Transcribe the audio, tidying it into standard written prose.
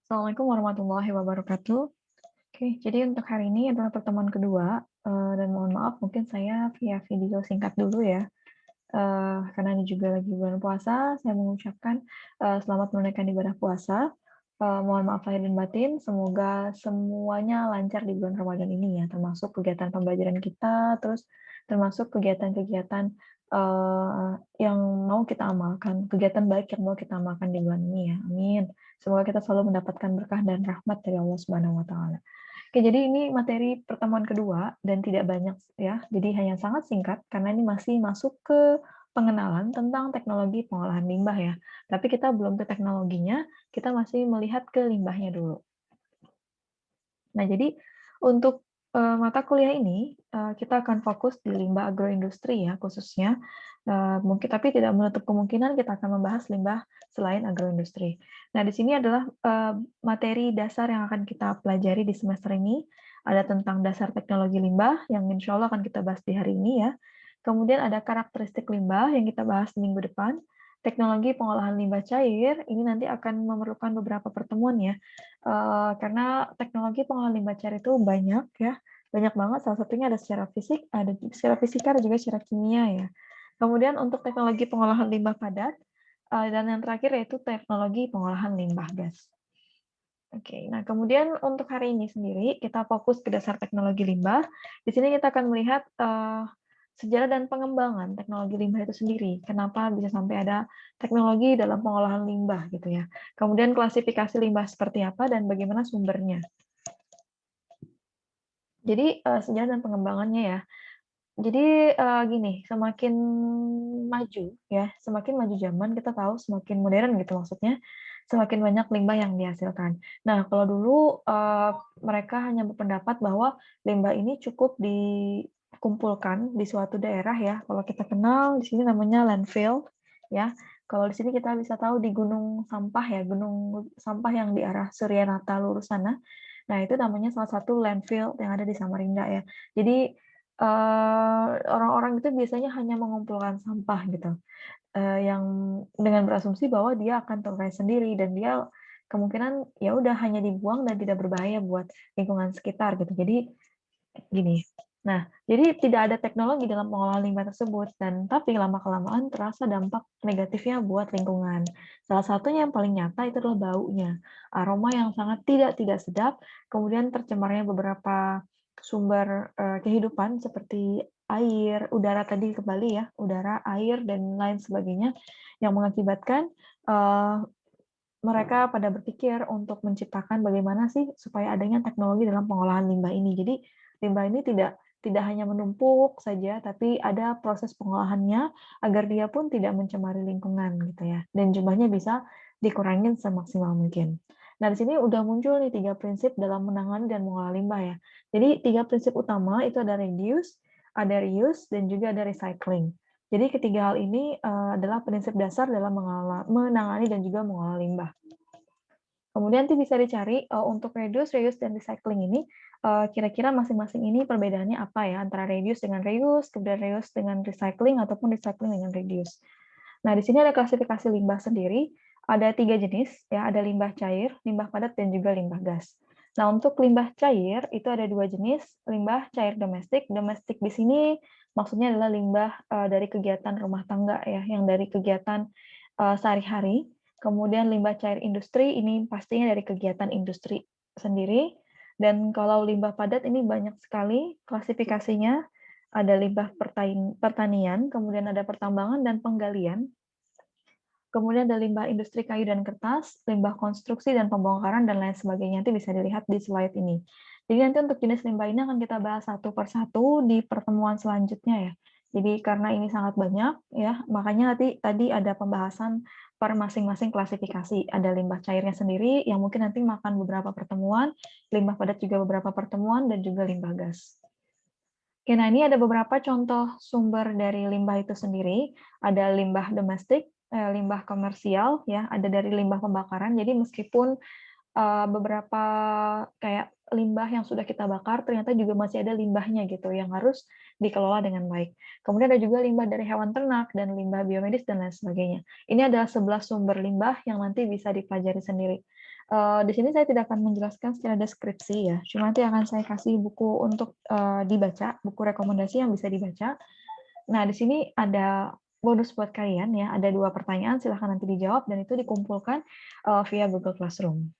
Assalamualaikum warahmatullahi wabarakatuh. Oke, jadi untuk hari ini adalah pertemuan kedua, dan mohon maaf mungkin saya via video singkat dulu ya, karena ini juga lagi bulan puasa, saya mengucapkan, selamat menunaikan ibadah puasa. Mohon maaf lahir dan batin, semoga semuanya lancar di bulan Ramadan ini ya, termasuk kegiatan pembelajaran kita, terus termasuk kegiatan-kegiatan, yang mau kita amalkan, kegiatan baik yang mau kita amalkan di bulan ini ya, amin. Semoga kita selalu mendapatkan berkah dan rahmat dari Allah Subhanahu wa taala. Oke, jadi ini materi pertemuan kedua dan tidak banyak ya, jadi hanya sangat singkat karena ini masih masuk ke pengenalan tentang teknologi pengolahan limbah ya. Tapi kita belum ke teknologinya, kita masih melihat ke limbahnya dulu. Nah, jadi untuk, mata kuliah ini, kita akan fokus di limbah agroindustri ya khususnya, mungkin tapi tidak menutup kemungkinan kita akan membahas limbah selain agroindustri. Nah, di sini adalah, materi dasar yang akan kita pelajari di semester ini, ada tentang dasar teknologi limbah yang insya Allah akan kita bahas di hari ini ya. Kemudian ada karakteristik limbah yang kita bahas minggu depan, teknologi pengolahan limbah cair, ini nanti akan memerlukan beberapa pertemuan ya, karena teknologi pengolahan limbah cair itu banyak ya, banyak banget, salah satunya ada secara fisik, ada secara fisika, ada juga secara kimia ya. Kemudian untuk teknologi pengolahan limbah padat, dan yang terakhir yaitu teknologi pengolahan limbah gas. Oke, nah kemudian untuk hari ini sendiri kita fokus ke dasar teknologi limbah. Di sini kita akan melihat, sejarah dan pengembangan teknologi limbah itu sendiri. Kenapa bisa sampai ada teknologi dalam pengolahan limbah gitu ya. Kemudian klasifikasi limbah seperti apa dan bagaimana sumbernya. Jadi, sejarah dan pengembangannya ya. Jadi, gini, semakin maju ya, semakin maju zaman kita tahu semakin modern gitu maksudnya, semakin banyak limbah yang dihasilkan. Nah, kalau dulu, mereka hanya berpendapat bahwa limbah ini cukup dikumpulkan di suatu daerah ya, kalau kita kenal di sini namanya landfill ya. Kalau di sini kita bisa tahu di gunung sampah ya, gunung sampah yang di arah Suryanata lurus sana. Nah, itu namanya salah satu landfill yang ada di Samarinda ya. Jadi, orang-orang itu biasanya hanya mengumpulkan sampah gitu, yang dengan berasumsi bahwa dia akan terurai sendiri dan dia kemungkinan ya udah hanya dibuang dan tidak berbahaya buat lingkungan sekitar gitu. Jadi gini, nah jadi tidak ada teknologi dalam pengolahan limbah tersebut dan tapi lama-kelamaan terasa dampak negatifnya buat lingkungan. Salah satunya yang paling nyata itu adalah baunya, aroma yang sangat tidak sedap, kemudian tercemarnya beberapa sumber, kehidupan seperti air, udara tadi kembali ya, udara, air, dan lain sebagainya, yang mengakibatkan, mereka pada berpikir untuk menciptakan bagaimana sih supaya adanya teknologi dalam pengolahan limbah ini. Jadi, limbah ini tidak hanya menumpuk saja, tapi ada proses pengolahannya agar dia pun tidak mencemari lingkungan gitu ya, dan jumlahnya bisa dikurangin semaksimal mungkin. Nah, di sini udah muncul nih 3 prinsip dalam menangani dan mengolah limbah ya. Jadi 3 prinsip utama itu ada reduce, ada reuse, dan juga ada recycling. Jadi ketiga hal ini, adalah prinsip dasar dalam menangani dan juga mengolah limbah. Kemudian nanti bisa dicari, untuk reduce, reuse, dan recycling ini, kira-kira masing-masing ini perbedaannya apa ya, antara reduce dengan reuse, kemudian reuse dengan recycling, ataupun recycling dengan reduce. Nah, di sini ada klasifikasi limbah sendiri, ada 3 jenis, ya, ada limbah cair, limbah padat, dan juga limbah gas. Nah, untuk limbah cair itu ada 2 jenis, limbah cair domestik. Domestik di sini maksudnya adalah limbah, dari kegiatan rumah tangga ya, yang dari kegiatan, sehari-hari. Kemudian limbah cair industri ini pastinya dari kegiatan industri sendiri. Dan kalau limbah padat ini banyak sekali klasifikasinya, ada limbah pertanian, kemudian ada pertambangan dan penggalian, kemudian ada limbah industri kayu dan kertas, limbah konstruksi dan pembongkaran, dan lain sebagainya. Nanti bisa dilihat di slide ini. Jadi nanti untuk jenis limbah ini akan kita bahas satu per satu di pertemuan selanjutnya ya. Jadi karena ini sangat banyak ya, makanya nanti tadi ada pembahasan per masing-masing klasifikasi. Ada limbah cairnya sendiri yang mungkin nanti makan beberapa pertemuan, limbah padat juga beberapa pertemuan, dan juga limbah gas. Oke, nah ini ada beberapa contoh sumber dari limbah itu sendiri. Ada limbah domestik, limbah komersial, ya, ada dari limbah pembakaran. Jadi meskipun beberapa kayak limbah yang sudah kita bakar, ternyata juga masih ada limbahnya gitu, yang harus dikelola dengan baik. Kemudian ada juga limbah dari hewan ternak dan limbah biomedis dan lain sebagainya. Ini adalah 11 sumber limbah yang nanti bisa dipelajari sendiri. Di sini saya tidak akan menjelaskan secara deskripsi ya, cuma nanti akan saya kasih buku untuk dibaca, buku rekomendasi yang bisa dibaca. Nah, di sini ada bonus buat kalian ya, ada 2 pertanyaan, silahkan nanti dijawab dan itu dikumpulkan via Google Classroom.